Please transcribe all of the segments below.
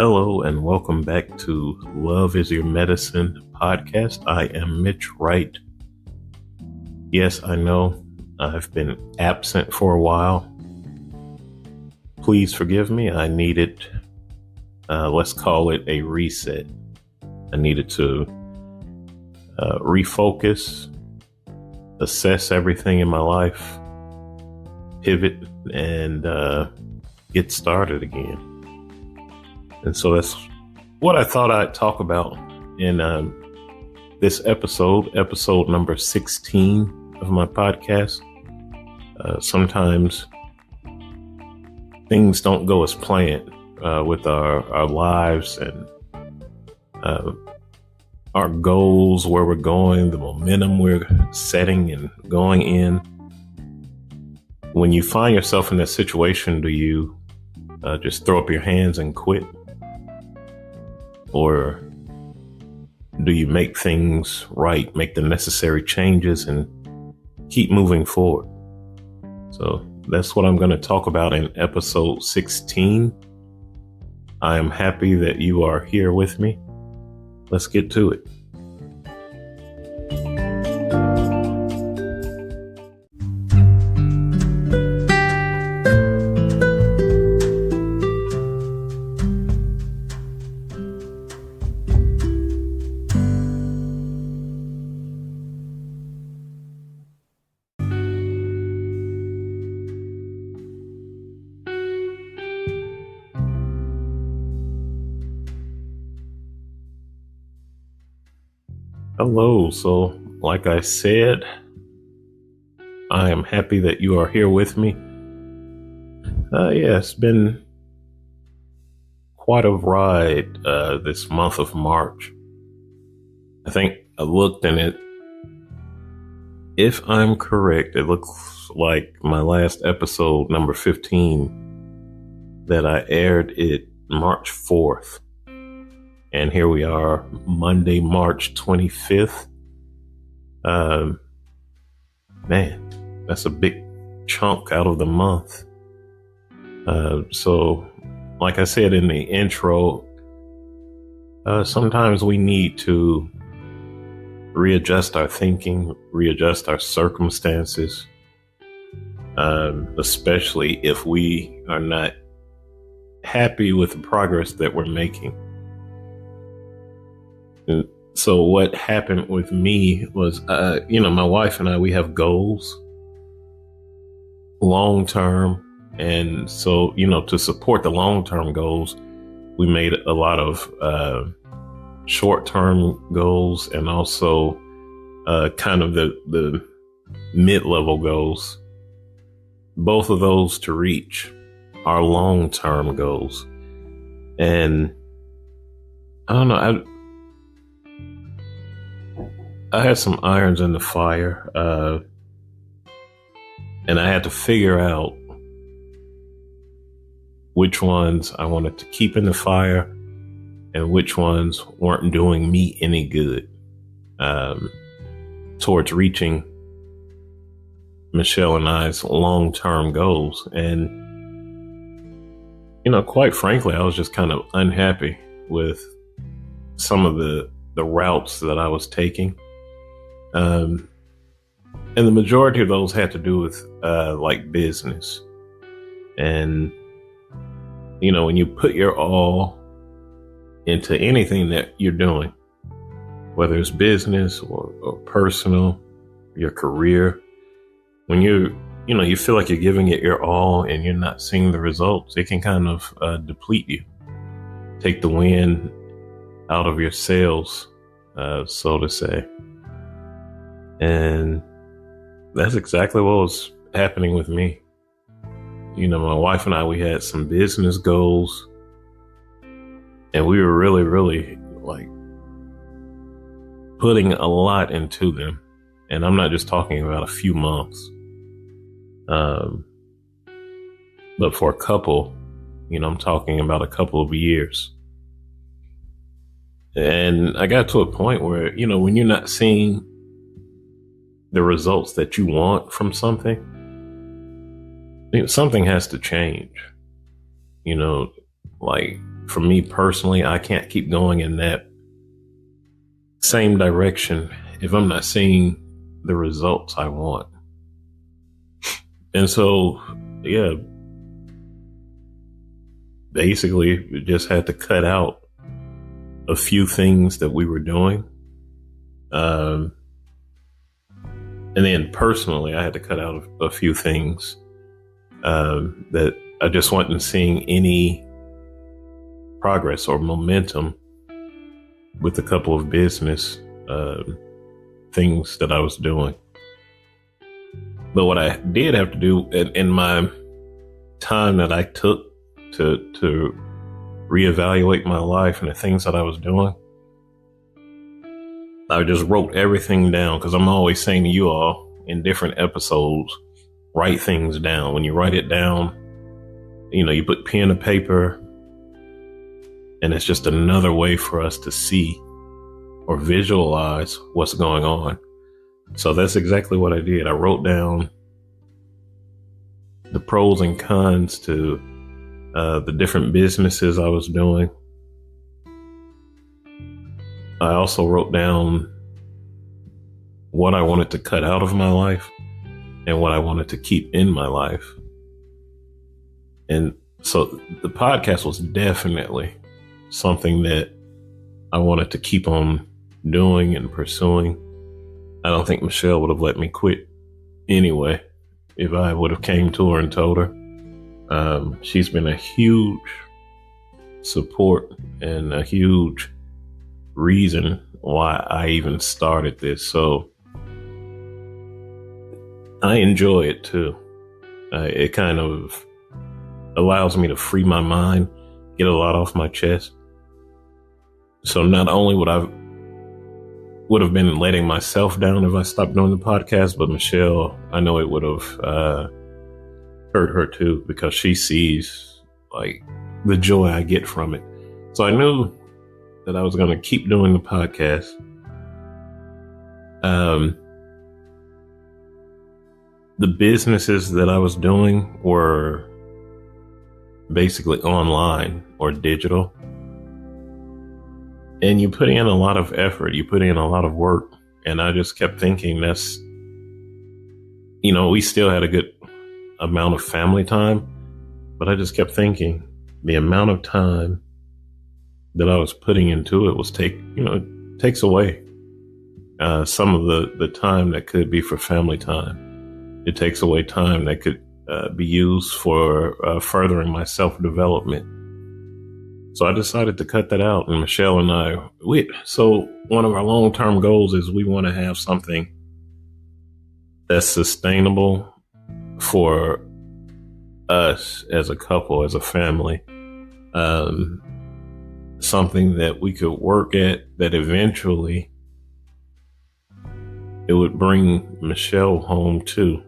Hello and welcome back to Love is Your Medicine podcast. I am Mitch Wright. Yes, I know I've been absent for a while. Please forgive me. I needed, let's call it a reset. I needed to refocus, assess everything in my life, pivot, and get started again. And so that's what I thought I'd talk about in this episode number 16 of my podcast. Sometimes things don't go as planned with our lives and our goals, where we're going, the momentum we're setting and going in. When you find yourself in that situation, do you just throw up your hands and quit? Or do you make things right, make the necessary changes and keep moving forward? So that's what I'm going to talk about in episode 16. I am happy that you are here with me. Let's get to it. Hello. So, like I said, I am happy that you are here with me. It's been quite a ride this month of March. I think I looked and if I'm correct, it looks like my last episode, number 15, that I aired it March 4th. And here we are, Monday, March 25th. Man, that's a big chunk out of the month. So, like I said in the intro, sometimes we need to readjust our thinking, readjust our circumstances, especially if we are not happy with the progress that we're making. And so what happened with me was, my wife and I, we have goals long term. And so, to support the long term goals, we made a lot of short term goals and also kind of the mid-level goals. Both of those to reach our long term goals. And I don't know, I had some irons in the fire, and I had to figure out which ones I wanted to keep in the fire and which ones weren't doing me any good towards reaching Michelle and I's long-term goals. And, quite frankly, I was just kind of unhappy with some of the routes that I was taking. And the majority of those had to do with like business. And, when you put your all into anything that you're doing, whether it's business or personal, your career, when you feel like you're giving it your all and you're not seeing the results, it can kind of deplete you, take the wind out of your sails, so to say. And that's exactly what was happening with me. My wife and I, we had some business goals and we were really, really like putting a lot into them. And I'm not just talking about a few months. But for a couple, I'm talking about a couple of years. And I got to a point where, when you're not seeing the results that you want from something, something has to change. Like for me personally, I can't keep going in that same direction if I'm not seeing the results I want. And so, yeah, basically we just had to cut out a few things that we were doing. And then personally, I had to cut out a few things that I just wasn't seeing any progress or momentum with a couple of business things that I was doing. But what I did have to do in my time that I took to reevaluate my life and the things that I was doing, I just wrote everything down, because I'm always saying to you all in different episodes, write things down. When you write it down, you put pen to paper, and it's just another way for us to see or visualize what's going on. So that's exactly what I did. I wrote down the pros and cons to the different businesses I was doing. I also wrote down what I wanted to cut out of my life and what I wanted to keep in my life. And so the podcast was definitely something that I wanted to keep on doing and pursuing. I don't think Michelle would have let me quit anyway if I would have came to her and told her. She's been a huge support and a huge reason why I even started this. So I enjoy it too. It kind of allows me to free my mind, get a lot off my chest. So not only would have been letting myself down if I stopped doing the podcast, but Michelle, I know it would have hurt her too, because she sees like the joy I get from it. So I knew that I was going to keep doing the podcast. The businesses that I was doing were basically online or digital. And you put in a lot of effort, you put in a lot of work. And I just kept thinking we still had a good amount of family time, but I just kept thinking the amount of time that I was putting into it takes away some of the time that could be for family time. It takes away time that could be used for furthering my self-development. So I decided to cut that out. And Michelle and I, so one of our long-term goals is we want to have something that's sustainable for us as a couple, as a family. Something that we could work at, that eventually it would bring Michelle home too.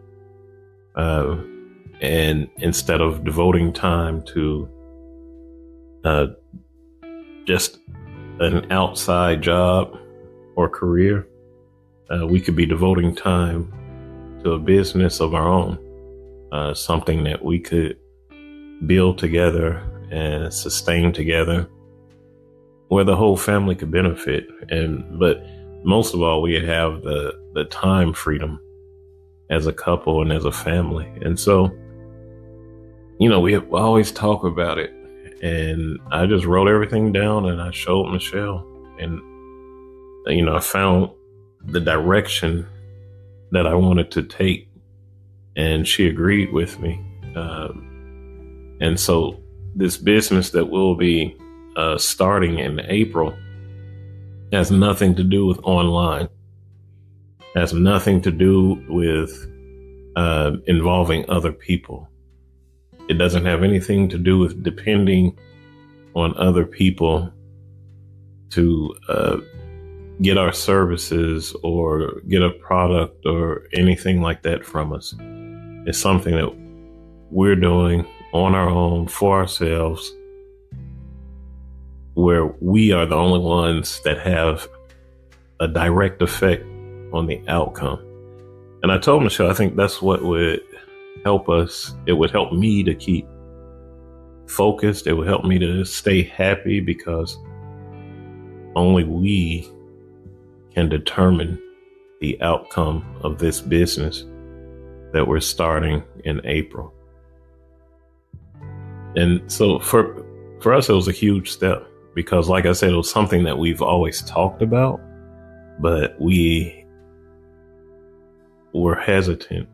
And instead of devoting time to just an outside job or career, we could be devoting time to a business of our own, something that we could build together and sustain together, where the whole family could benefit. But most of all, we have the time freedom as a couple and as a family. And so, we always talk about it. And I just wrote everything down and I showed Michelle. And, I found the direction that I wanted to take. And she agreed with me. And so this business that we'll be starting in April has nothing to do with online, has nothing to do with involving other people. It doesn't have anything to do with depending on other people to get our services or get a product or anything like that from us. It's something that we're doing on our own for ourselves, where we are the only ones that have a direct effect on the outcome. And I told Michelle, I think that's what would help us. It would help me to keep focused. It will help me to stay happy, because only we can determine the outcome of this business that we're starting in April. And so for us, it was a huge step, because like I said, it was something that we've always talked about, but we were hesitant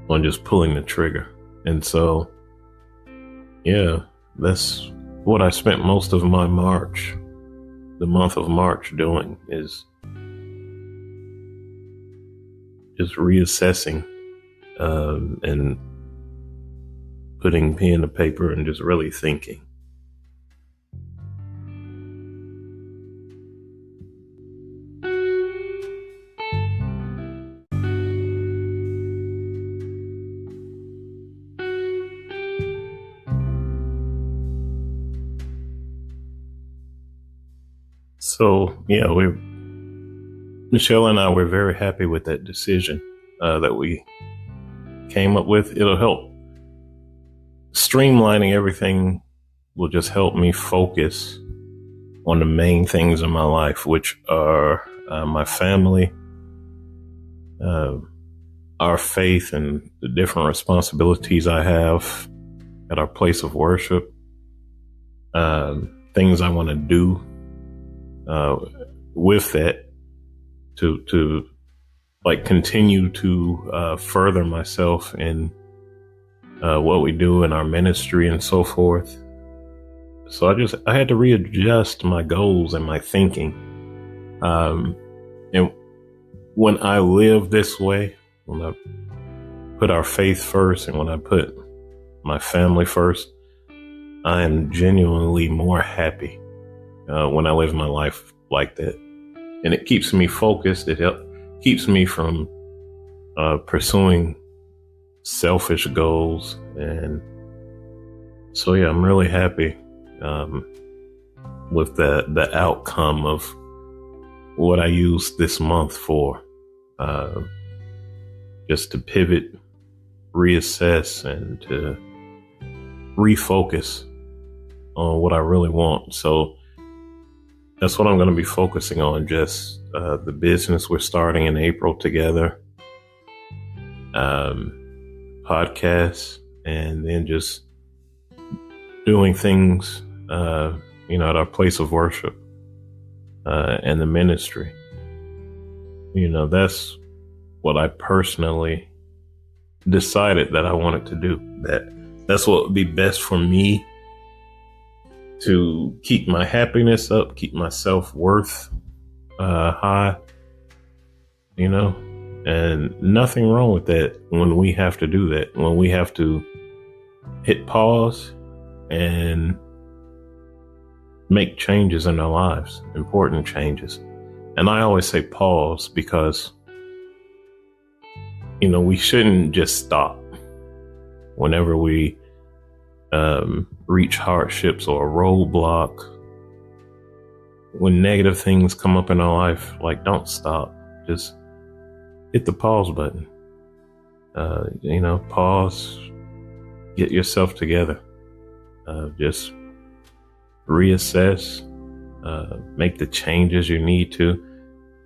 on just pulling the trigger. And so, yeah, that's what I spent most of my March, the month of March, doing, is just reassessing and putting pen to paper and just really thinking. So, yeah, Michelle and I were very happy with that decision that we came up with. It'll help. Streamlining everything will just help me focus on the main things in my life, which are my family, our faith, and the different responsibilities I have at our place of worship, things I want to do with that to like continue to further myself in what we do in our ministry and so forth. So I had to readjust my goals and my thinking. And when I live this way, when I put our faith first and when I put my family first, I am genuinely more happy when I live my life like that. And it keeps me focused. It keeps me from pursuing selfish goals. And so, yeah, I'm really happy with the outcome of what I used this month for, just to pivot, reassess, and to refocus on what I really want. So that's what I'm going to be focusing on, just the business we're starting in April together, podcasts, and then just doing things, at our place of worship and the ministry. That's what I personally decided that I wanted to do. That's what would be best for me to keep my happiness up, keep my self-worth high, and nothing wrong with that when we have to do that, when we have to hit pause and make changes in our lives, important changes. And I always say pause because, we shouldn't just stop whenever we reach hardships or a roadblock. When negative things come up in our life, like, don't stop. Just hit the pause button. Pause, get yourself together. Just reassess, make the changes you need to.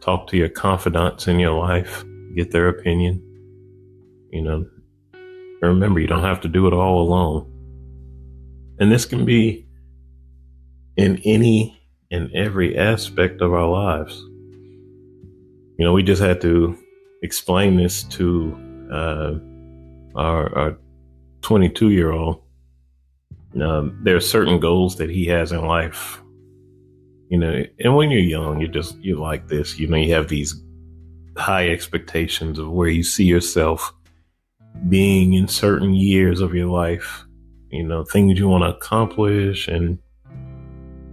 Talk to your confidants in your life, get their opinion. Remember, you don't have to do it all alone. And this can be in any and every aspect of our lives. We just had to explain this to our 22-year-old. There are certain goals that he has in life, and when you're young, you're like this, you have these high expectations of where you see yourself being in certain years of your life, things you want to accomplish. And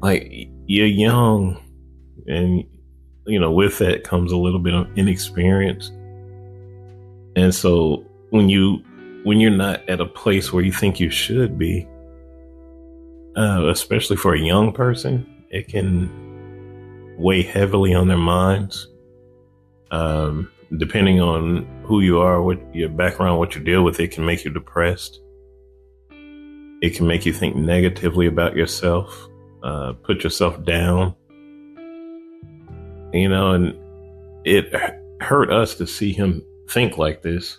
like, you're young, and, with that comes a little bit of inexperience. And so when you're not at a place where you think you should be, especially for a young person, it can weigh heavily on their minds. Depending on who you are, what your background, what you deal with, it can make you depressed. It can make you think negatively about yourself, put yourself down, and it hurt us to see him think like this.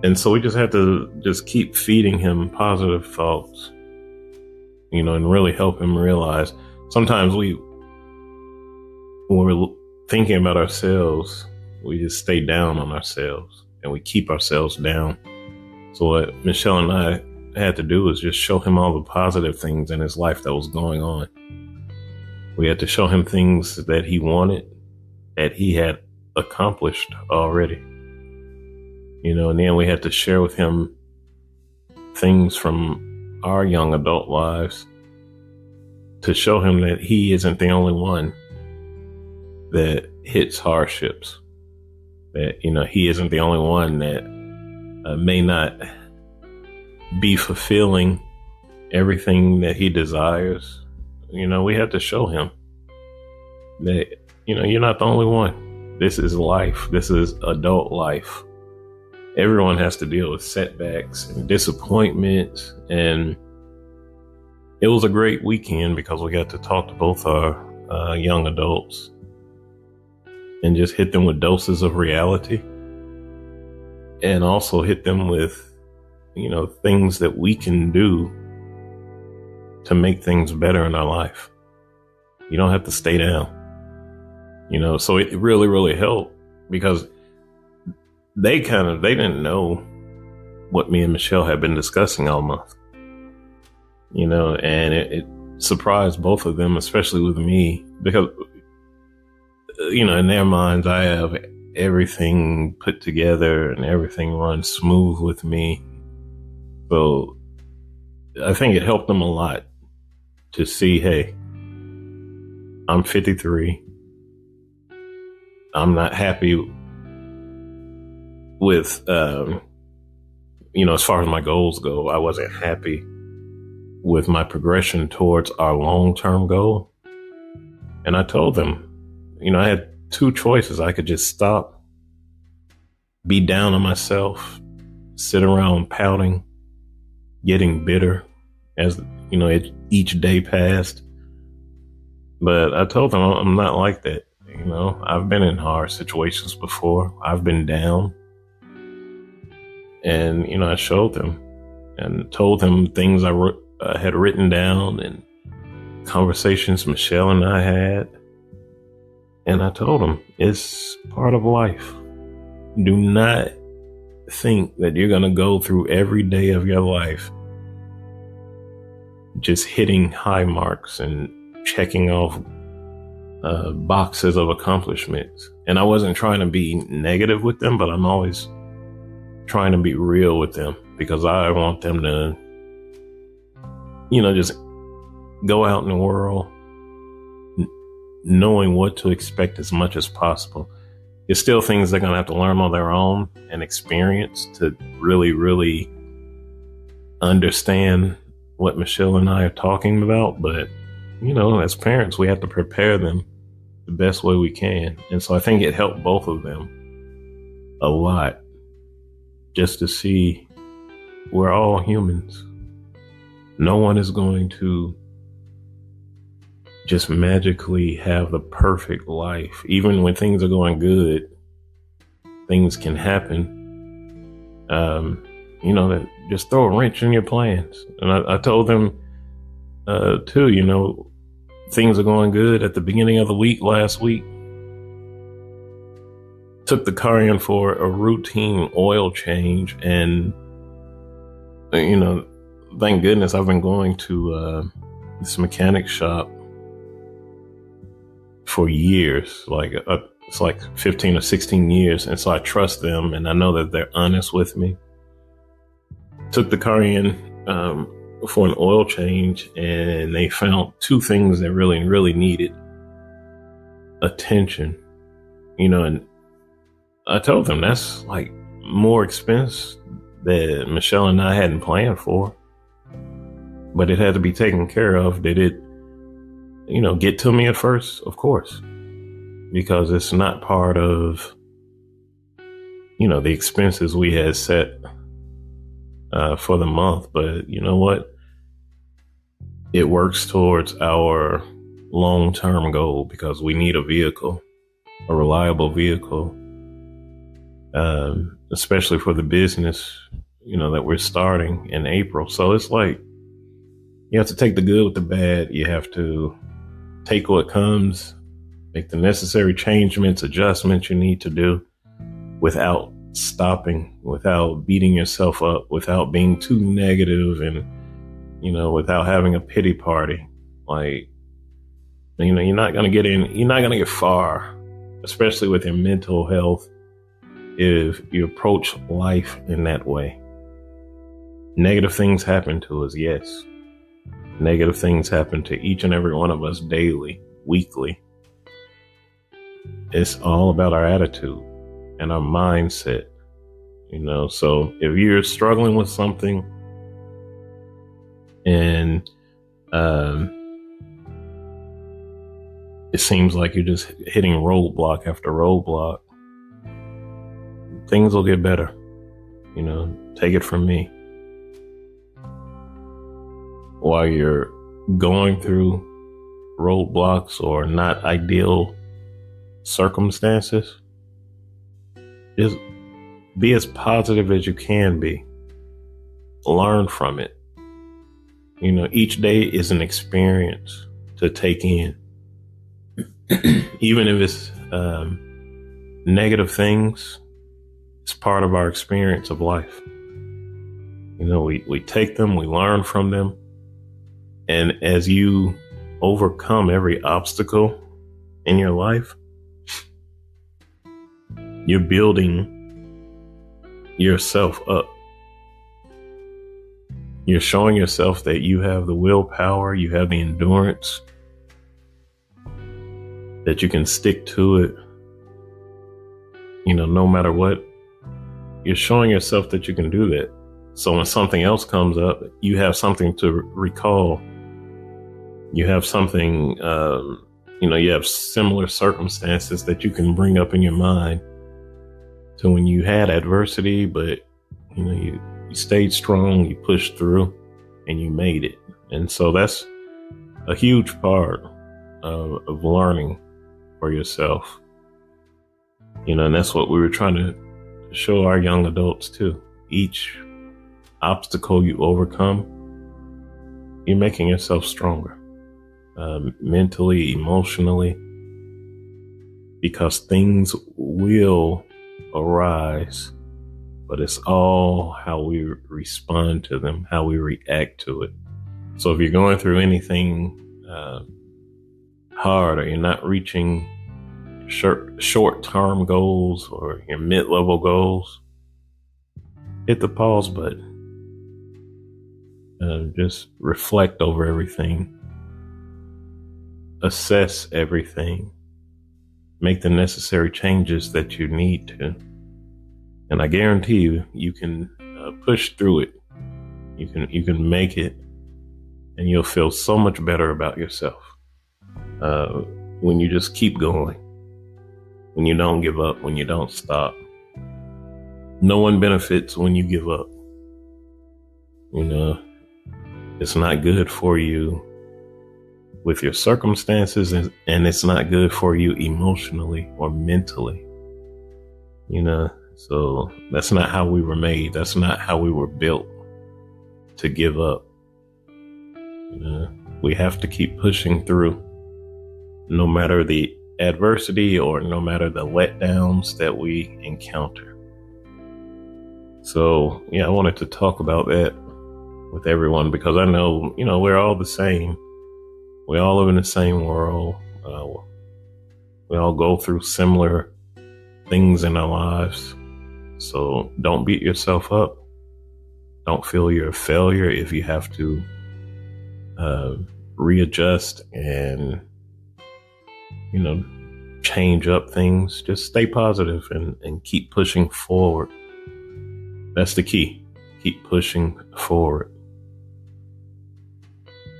And so we just have to just keep feeding him positive thoughts, and really help him realize sometimes when we're thinking about ourselves, we just stay down on ourselves and we keep ourselves down. So what Michelle and I had to do was just show him all the positive things in his life that was going on. We had to show him things that he wanted, that he had accomplished already. And then we had to share with him things from our young adult lives to show him that he isn't the only one that hits hardships, that, he isn't the only one that may not be fulfilling everything that he desires. We have to show him that, you're not the only one. This is life. This is adult life. Everyone has to deal with setbacks and disappointments. And it was a great weekend because we got to talk to both our young adults and just hit them with doses of reality, and also hit them with, things that we can do to make things better in our life. You don't have to stay down, so it really, really helped because they didn't know what me and Michelle had been discussing all month, and it surprised both of them, especially with me, because, in their minds, I have everything put together and everything runs smooth with me. So I think it helped them a lot to see, hey, I'm 53. I'm not happy with, as far as my goals go. I wasn't happy with my progression towards our long-term goal. And I told them, I had two choices. I could just stop, be down on myself, sit around pouting, getting bitter as, each day passed. But I told them I'm not like that. I've been in hard situations before. I've been down. And, I showed them and told them things I had written down and conversations Michelle and I had. And I told them it's part of life. Do not think that you're going to go through every day of your life just hitting high marks and checking off boxes of accomplishments. And I wasn't trying to be negative with them, but I'm always trying to be real with them because I want them to, just go out in the world knowing what to expect as much as possible. There's still things they're going to have to learn on their own and experience to really, really understand what Michelle and I are talking about. But, as parents, we have to prepare them the best way we can. And so I think it helped both of them a lot just to see we're all humans. No one is going to just magically have the perfect life. Even when things are going good, things can happen. That just throw a wrench in your plans. And I told them, too, things are going good at the beginning of the week last week. Took the car in for a routine oil change. And, thank goodness I've been going to this mechanic shop for years, it's like 15 or 16 years. And so I trust them and I know that they're honest with me. Took the car in for an oil change and they found two things that really, really needed attention, and I told them that's like more expense that Michelle and I hadn't planned for, but it had to be taken care of. Did it, get to me at first? Of course, because it's not part of, the expenses we had set for the month, but you know what? It works towards our long-term goal because we need a vehicle, a reliable vehicle, especially for the business, that we're starting in April. So it's like you have to take the good with the bad. You have to take what comes, make the necessary changements, adjustments you need to do without stopping, without beating yourself up, without being too negative, and without having a pity party. Like, you're not going to get far, especially with your mental health, if you approach life in that way. Negative things happen to us, yes. Negative things happen to each and every one of us daily, weekly. It's all about our attitude and our mindset, So if you're struggling with something and it seems like you're just hitting roadblock after roadblock, things will get better. Take it from me. While you're going through roadblocks or not ideal circumstances, just be as positive as you can be. Learn from it. Each day is an experience to take in. Even if it's negative things, it's part of our experience of life. We take them, we learn from them. And as you overcome every obstacle in your life, you're building yourself up. You're showing yourself that you have the willpower, you have the endurance, that you can stick to it, no matter what. You're showing yourself that you can do that. So when something else comes up, you have something to recall. You have something, you have similar circumstances that you can bring up in your mind to when you had adversity, but, you stayed strong, you pushed through, and you made it. And so that's a huge part of learning for yourself. And that's what we were trying to show our young adults too. Each obstacle you overcome, you're making yourself stronger. Mentally, emotionally, because things will arise, but it's all how we respond to them, how we react to it. So if you're going through anything hard, or you're not reaching short-term goals or your mid-level goals, hit the pause button. Just reflect over everything. Assess everything. Make the necessary changes that you need to. And I guarantee you, you can push through it. You can make it, and you'll feel so much better about yourself when you just keep going, when you don't give up, when you don't stop. No one benefits when you give up. It's not good for you with your circumstances, and it's not good for you emotionally or mentally. So that's not how we were made. That's not how we were built to give up. We have to keep pushing through, no matter the adversity or no matter the letdowns that we encounter. So, I wanted to talk about that with everyone, because I know, we're all the same. We all live in the same world. We all go through similar things in our lives. So don't beat yourself up. Don't feel you're a failure if you have to readjust and, change up things. Just stay positive and keep pushing forward. That's the key. Keep pushing forward.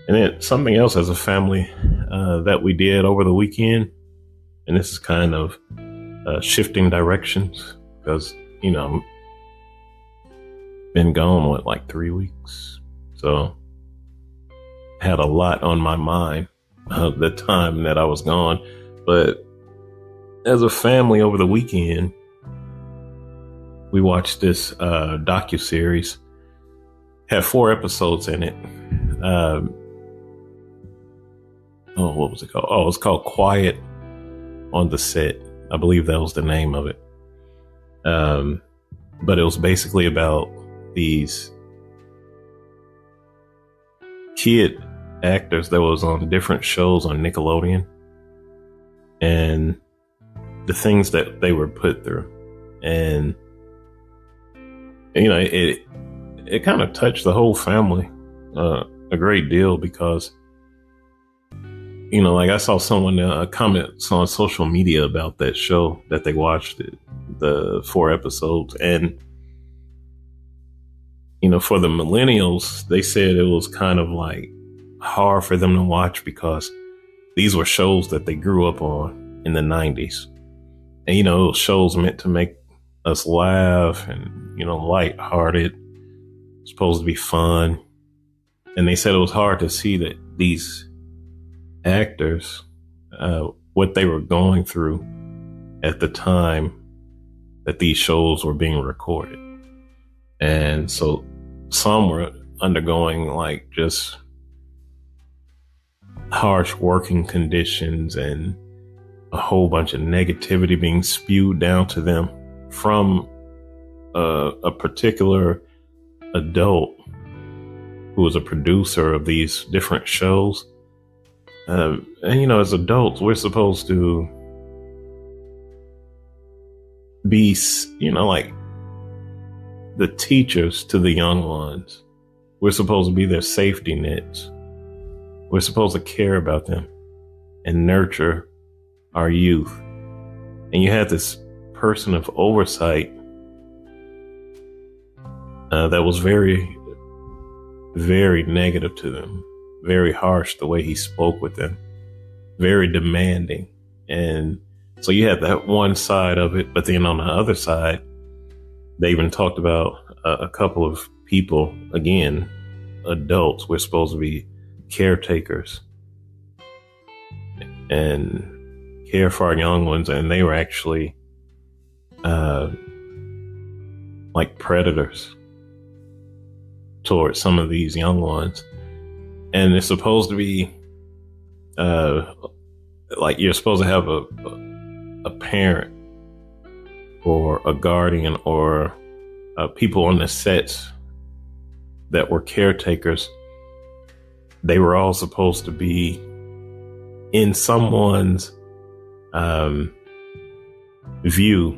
And then something else as a family that we did over the weekend, and this is kind of shifting directions because, been been gone, like 3 weeks. So had a lot on my mind of the time that I was gone. But as a family over the weekend, we watched this docuseries. Had 4 episodes in it. What was it called? Oh, it's called Quiet on the Set. I believe that was the name of it. But it was basically about these kid actors that was on different shows on Nickelodeon and the things that they were put through. And, it kind of touched the whole family a great deal because, I saw someone comment on social media about that show that they watched, the 4 episodes. And, for the millennials, they said it was kind of like hard for them to watch because these were shows that they grew up on in the 90s. And, shows meant to make us laugh and, lighthearted, supposed to be fun. And they said it was hard to see that these actors, what they were going through at the time that these shows were being recorded. And so some were undergoing like just harsh working conditions and a whole bunch of negativity being spewed down to them from a particular adult who was a producer of these different shows. And, as adults, we're supposed to be, like the teachers to the young ones. We're supposed to be their safety nets. We're supposed to care about them and nurture our youth. And you had this person of oversight that was very, very negative to them, very harsh the way he spoke with them, very demanding. And so you had that one side of it, but then on the other side, they even talked about a couple of people, again, adults. We're supposed to be caretakers and care for our young ones, and they were actually like predators towards some of these young ones. And it's supposed to be like you're supposed to have a parent or a guardian or people on the sets that were caretakers. They were all supposed to be in someone's view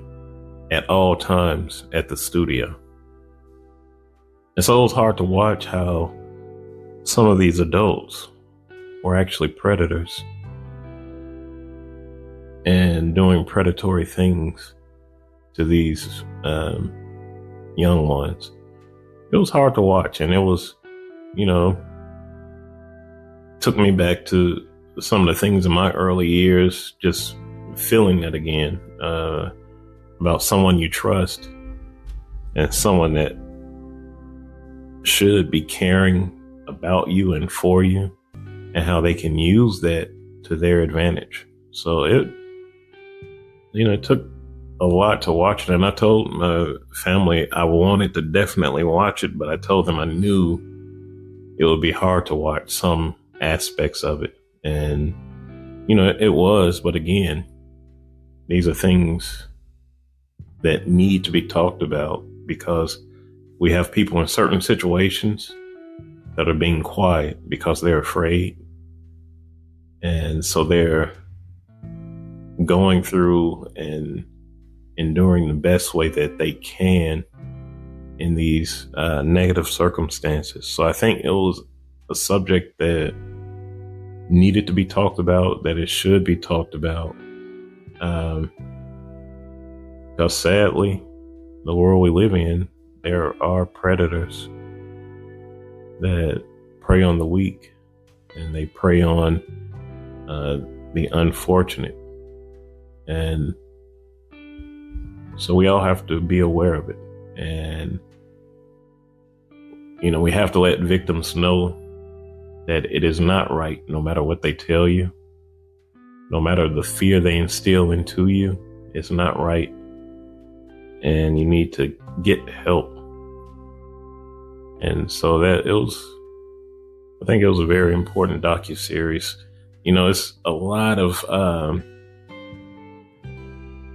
at all times at the studio. And so it was hard to watch how some of these adults were actually predators and doing predatory things to these young ones. It was hard to watch, and it was, took me back to some of the things in my early years, just feeling that again, about someone you trust and someone that should be caring about you and for you, and how they can use that to their advantage. So it took a lot to watch it. And I told my family I wanted to definitely watch it, but I told them I knew it would be hard to watch some aspects of it. And, it was, but again, these are things that need to be talked about because we have people in certain situations that are being quiet because they're afraid. And so they're going through and enduring the best way that they can in these negative circumstances. So I think it was a subject that needed to be talked about, that it should be talked about. Because sadly, the world we live in, there are predators that prey on the weak, and they prey on the unfortunate. And so we all have to be aware of it. And we have to let victims know that it is not right, no matter what they tell you, no matter the fear they instill into you. It's not right. And you need to get help. And so I think it was a very important docuseries. It's a lot of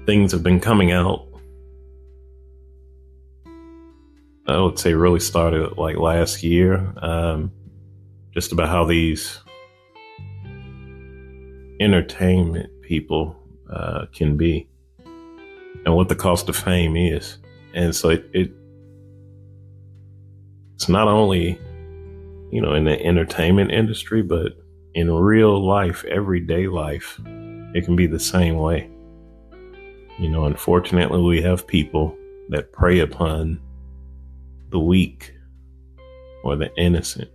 things have been coming out. I would say really started like last year, just about how these entertainment people can be and what the cost of fame is. And so it's not only, in the entertainment industry, but in real life, everyday life, it can be the same way. Unfortunately, we have people that prey upon the weak or the innocent.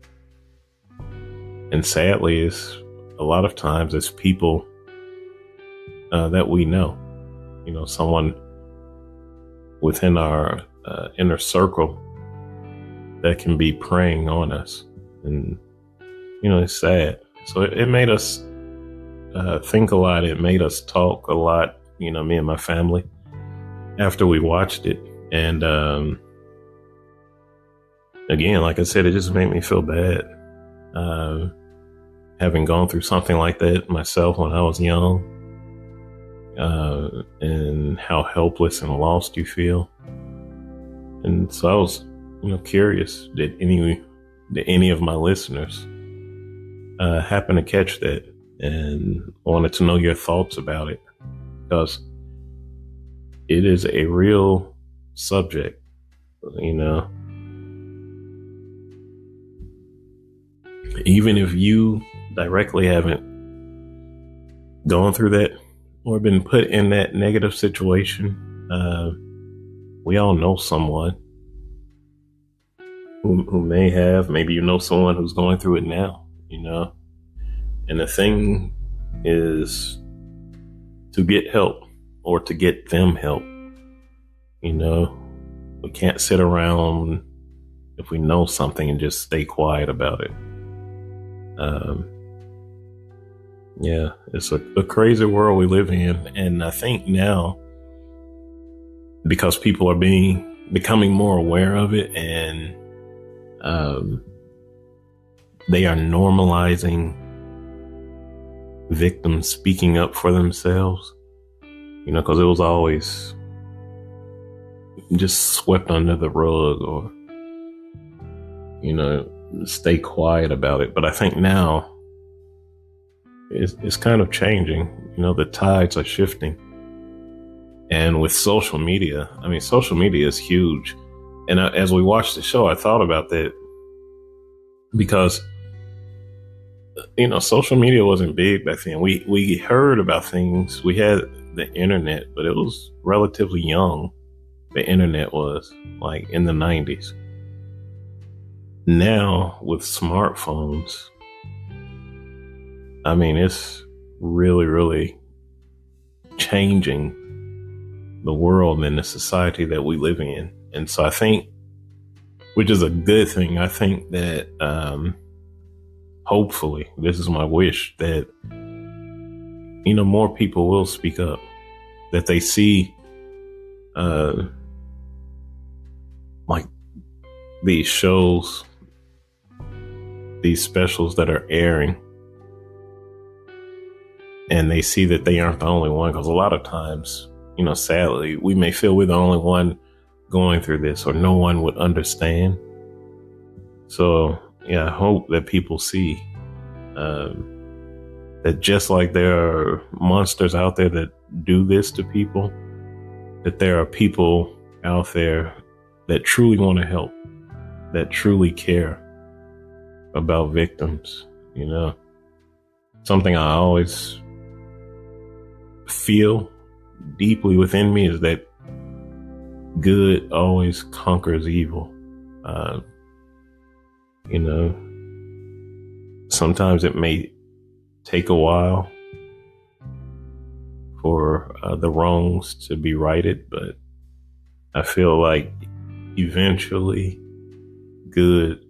And sadly, a lot of times it's people that we know, someone within our inner circle that can be preying on us. And, it's sad. So it made us think a lot. It made us talk a lot, me and my family, after we watched it. And again, like I said, it just made me feel bad. Having gone through something like that myself when I was young, and how helpless and lost you feel. And so I was, curious, did any of my listeners happen to catch that, and wanted to know your thoughts about it, because it is a real subject, Even if you directly haven't gone through that or been put in that negative situation, we all know someone who may have. Maybe someone who's going through it now, And the thing is to get help, or to get them help. We can't sit around if we know something and just stay quiet about it. Yeah, it's a crazy world we live in. And I think now, because people are becoming more aware of it, and they are normalizing victims speaking up for themselves, because it was always just swept under the rug, or, stay quiet about it. But I think now it's kind of changing. The tides are shifting. And with social media, social media is huge. And as we watched the show, I thought about that, because, social media wasn't big back then. We heard about things. We had the internet, but it was relatively young. The internet was like in the 90s. Now with smartphones, it's really, really changing the world and the society that we live in. And so I think, which is a good thing, I think that hopefully, this is my wish, that more people will speak up, that they see like these shows, these specials that are airing, and they see that they aren't the only one. Because a lot of times, sadly, we may feel we're the only one going through this, or no one would understand. So yeah, I hope that people see that just like there are monsters out there that do this to people, that there are people out there that truly want to help, that truly care about victims. Something I always feel deeply within me is that good always conquers evil. Sometimes it may take a while for the wrongs to be righted, but I feel like eventually good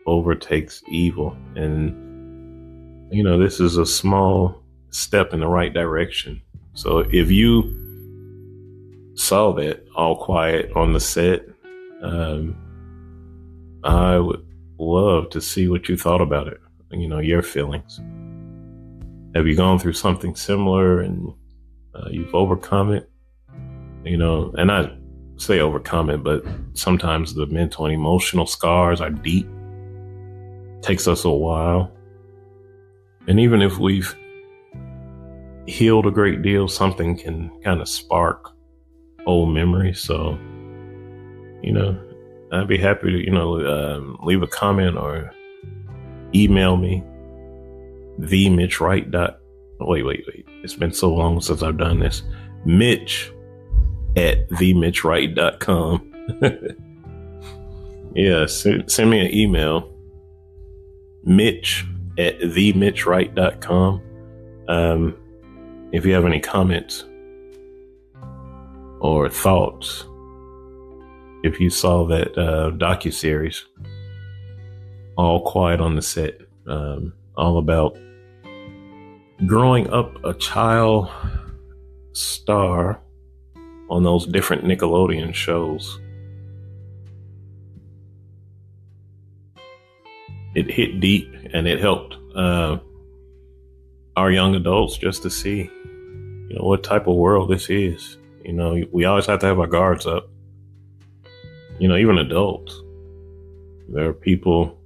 overtakes evil. And, this is a small step in the right direction. So if you saw that All Quiet on the set, I would love to see what you thought about it, your feelings. Have you gone through something similar and you've overcome it? And I say overcome it, but sometimes the mental and emotional scars are deep. It takes us a while. And even if we've healed a great deal, something can kind of spark old memories. So, I'd be happy to, leave a comment or email me. Wait. It's been so long since I've done this. Mitch@themitchwright.com. Yeah, send me an email. Mitch@themitchwright.com. If you have any comments or thoughts, if you saw that docuseries, All Quiet on the Set, all about growing up a child star on those different Nickelodeon shows. It hit deep, and it helped our young adults just to see, what type of world this is. We always have to have our guards up. Even adults. There are people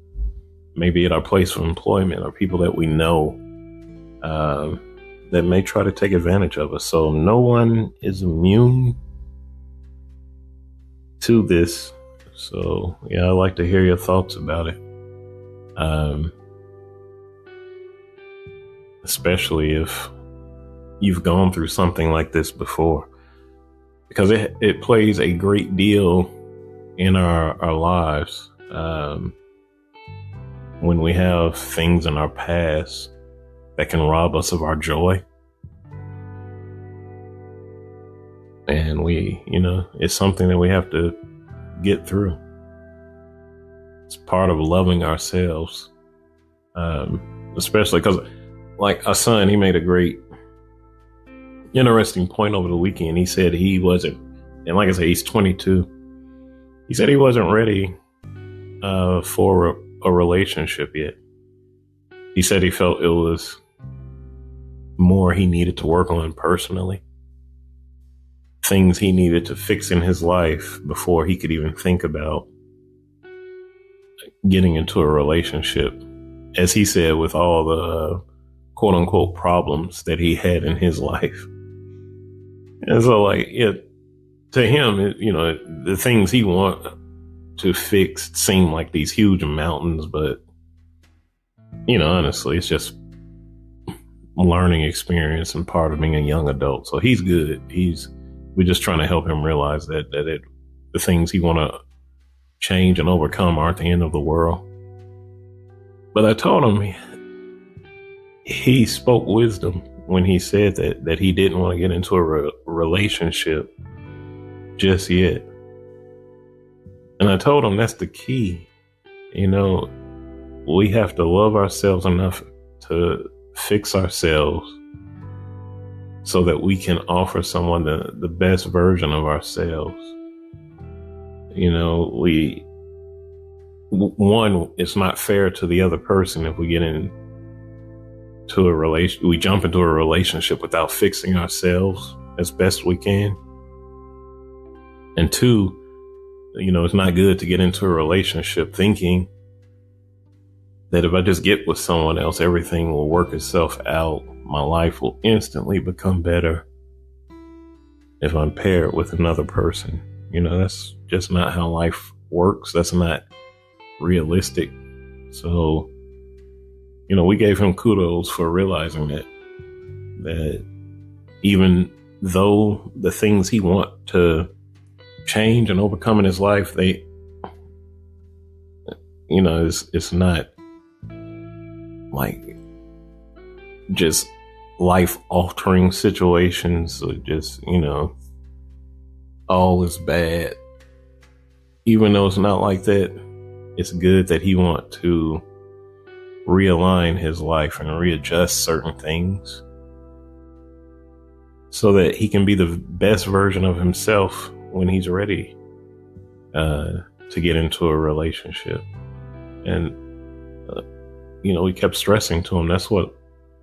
maybe at our place of employment or people that we know that may try to take advantage of us. So no one is immune to this. So yeah, I'd like to hear your thoughts about it. Especially if you've gone through something like this before, because it plays a great deal in our lives. When we have things in our past that can rob us of our joy. And it's something that we have to get through. It's part of loving ourselves. Especially because, like, our son, he made a great, interesting point over the weekend. He said he wasn't, and like I said, he's 22. He said he wasn't ready for a relationship yet. He said he felt it was more he needed to work on personally. Things he needed to fix in his life before he could even think about getting into a relationship. As he said, with all the quote unquote problems that he had in his life. And so, to him, the things he want to fix seem like these huge mountains, but honestly, it's just learning experience and part of being a young adult. So he's good. We're just trying to help him realize that the things he want to change and overcome aren't the end of the world. But I told him he spoke wisdom when he said that he didn't want to get into a relationship just yet. And I told him that's the key. We have to love ourselves enough to fix ourselves so that we can offer someone the best version of ourselves. It's not fair to the other person if we get into we jump into a relationship without fixing ourselves as best we can. And two, it's not good to get into a relationship thinking that if I just get with someone else, everything will work itself out. My life will instantly become better if I'm paired with another person. That's just not how life works. That's not realistic. So, we gave him kudos for realizing that even though the things he want to change and overcome in his life, it's not like just life altering situations. So just, all is bad. Even though it's not like that, it's good that he want to realign his life and readjust certain things so that he can be the best version of himself when he's ready to get into a relationship. And we kept stressing to him that's what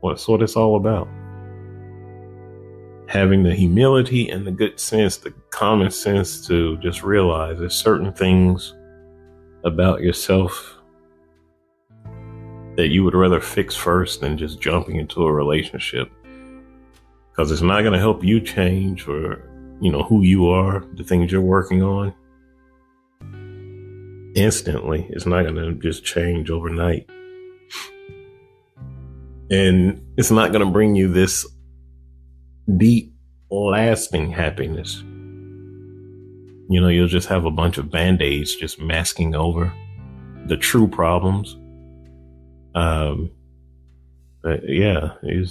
it's all about. Having the humility and the good sense, the common sense to just realize there's certain things about yourself that you would rather fix first than just jumping into a relationship, because it's not going to help you change or who you are, the things you're working on instantly. It's not going to just change overnight, and it's not going to bring you this deep, lasting happiness. You'll just have a bunch of band-aids just masking over the true problems. But yeah, it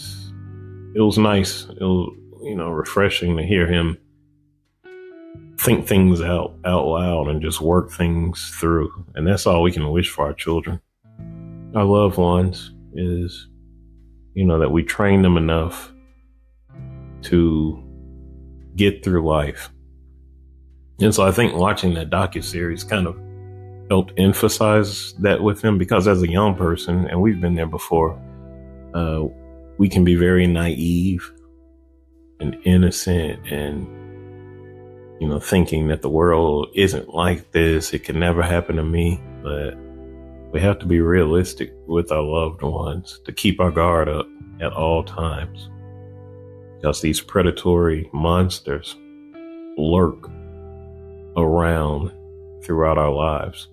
was nice. It was, refreshing to hear him think things out loud and just work things through. And that's all we can wish for our children, our loved ones, is, that we train them enough to get through life. And so I think watching that docuseries kind of helped emphasize that with him, because as a young person, and we've been there before, we can be very naive and innocent and, thinking that the world isn't like this. It can never happen to me. But we have to be realistic with our loved ones to keep our guard up at all times, because these predatory monsters lurk around throughout our lives,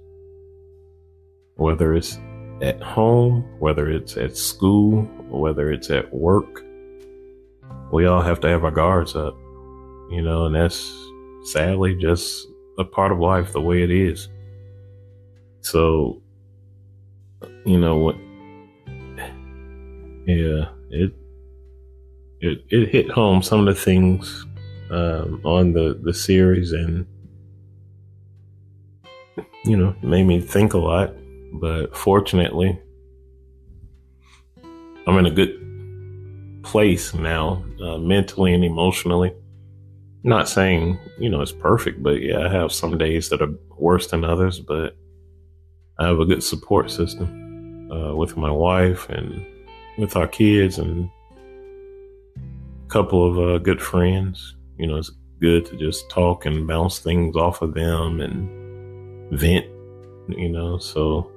whether it's at home, whether it's at school, whether it's at work. We all have to have our guards up, and that's sadly just a part of life, the way it is. So, what? Yeah, it hit home, some of the things on the series, and made me think a lot. But fortunately, I'm in a good place now, mentally and emotionally. Not saying it's perfect, but yeah, I have some days that are worse than others, but I have a good support system with my wife and with our kids and a couple of good friends. It's good to just talk and bounce things off of them and vent, so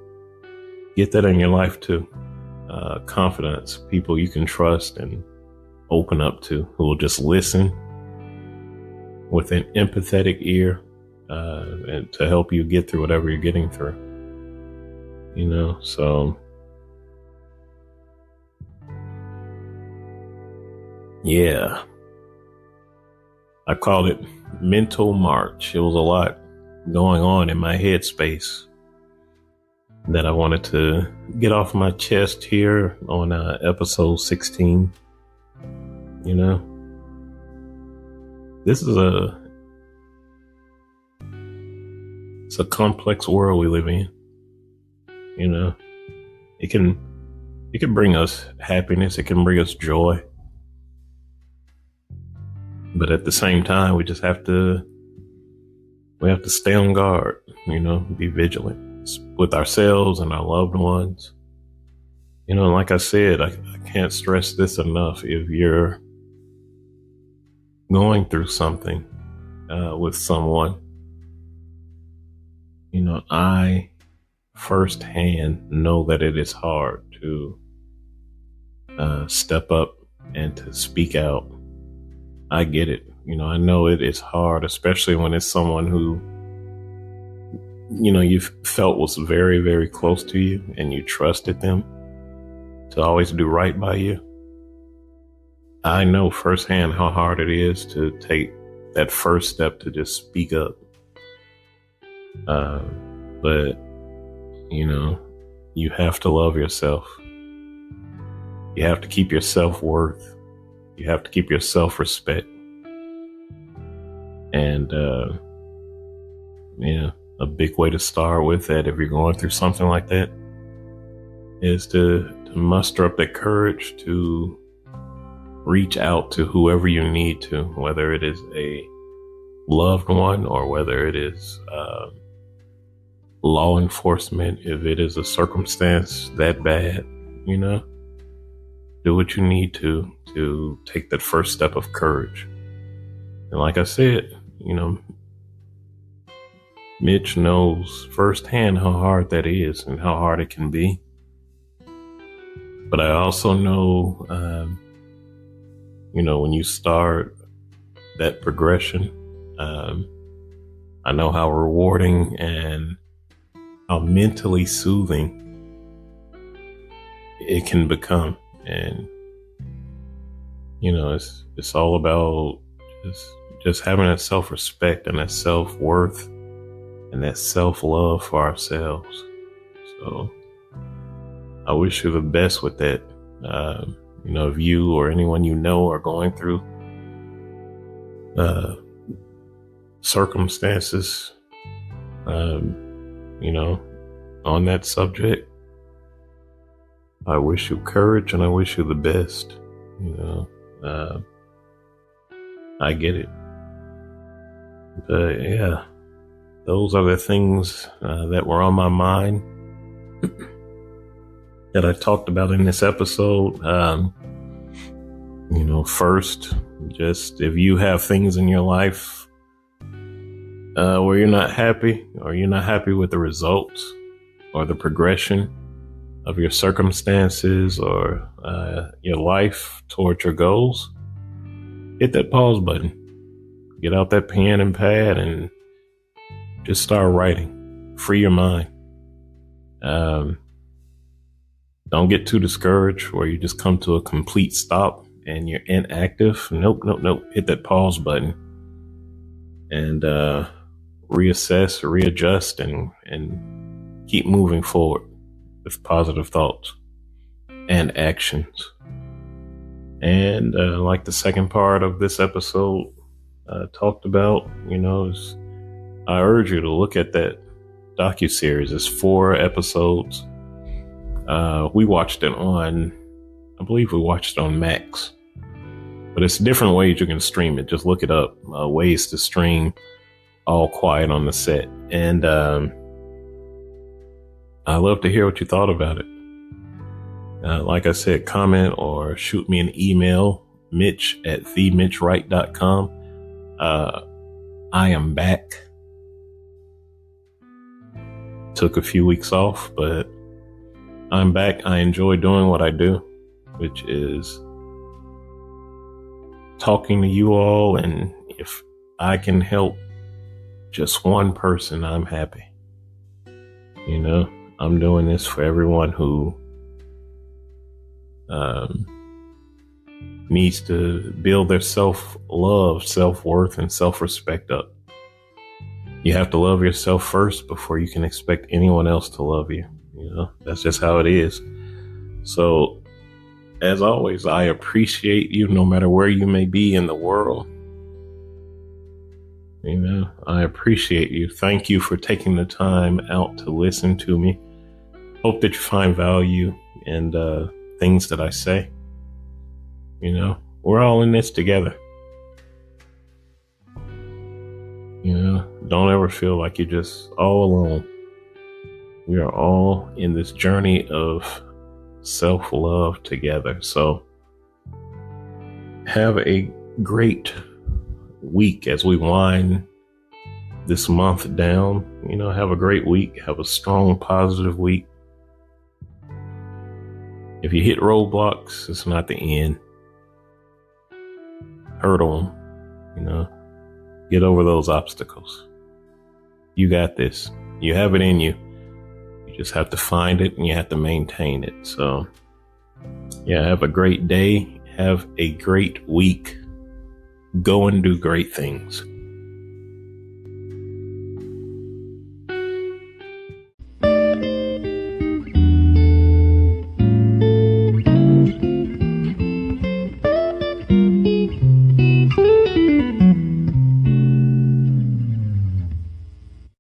get that in your life too. Confidence, people you can trust and open up to, who will just listen with an empathetic ear and to help you get through whatever you're getting through. So yeah, I called it Mental March. It was a lot going on in my headspace that I wanted to get off my chest here on episode 16. This is it's a complex world we live in. It can bring us happiness. It can bring us joy. But at the same time, we just have to stay on guard, be vigilant with ourselves and our loved ones. Like I said, I can't stress this enough. If you're going through something with someone, I firsthand know that it is hard to step up and to speak out. I get it. I know it is hard, especially when it's someone who, you felt was very, very close to you and you trusted them to always do right by you. I know firsthand how hard it is to take that first step to just speak up. But, you have to love yourself. You have to keep your self-worth. You have to keep your self-respect. And, a big way to start with that if you're going through something like that is to muster up that courage to reach out to whoever you need to, whether it is a loved one or whether it is law enforcement, if it is a circumstance that bad, do what you need to take that first step of courage. And like I said, Mitch knows firsthand how hard that is and how hard it can be. But I also know, when you start that progression, I know how rewarding and how mentally soothing it can become. And, it's all about just having that self-respect and that self-worth and that self-love for ourselves. So I wish you the best with that. If you or anyone you know are going through circumstances, on that subject, I wish you courage and I wish you the best. I get it. But yeah, those are the things that were on my mind that I talked about in this episode. First, just if you have things in your life where you're not happy or you're not happy with the results or the progression of your circumstances or your life towards your goals, hit that pause button. Get out that pen and pad and just start writing. Free your mind. Don't get too discouraged where you just come to a complete stop and you're inactive. Nope. Hit that pause button and reassess, readjust, and keep moving forward with positive thoughts and actions. And like the second part of this episode talked about, is I urge you to look at that docuseries. It's 4 episodes. We watched it on Max, but it's different ways you can stream it. Just look it up, ways to stream All Quiet on the Set. And I'd love to hear what you thought about it. Like I said, comment or shoot me an email, mitch@themitchwright.com. I am back. Took a few weeks off, but I'm back. I enjoy doing what I do, which is talking to you all. And if I can help just one person, I'm happy. I'm doing this for everyone who needs to build their self-love, self-worth, and self-respect up. You have to love yourself first before you can expect anyone else to love you. That's just how it is. So, as always, I appreciate you no matter where you may be in the world. I appreciate you. Thank you for taking the time out to listen to me. Hope that you find value in things that I say. We're all in this together. Don't ever feel like you're just all alone. We are all in this journey of self-love together. So have a great week as we wind this month down. Have a great week. Have a strong, positive week. If you hit roadblocks, it's not the end. Hurdle them, get over those obstacles. You got this. You have it in you. You just have to find it and you have to maintain it. So, yeah, have a great day. Have a great week. Go and do great things.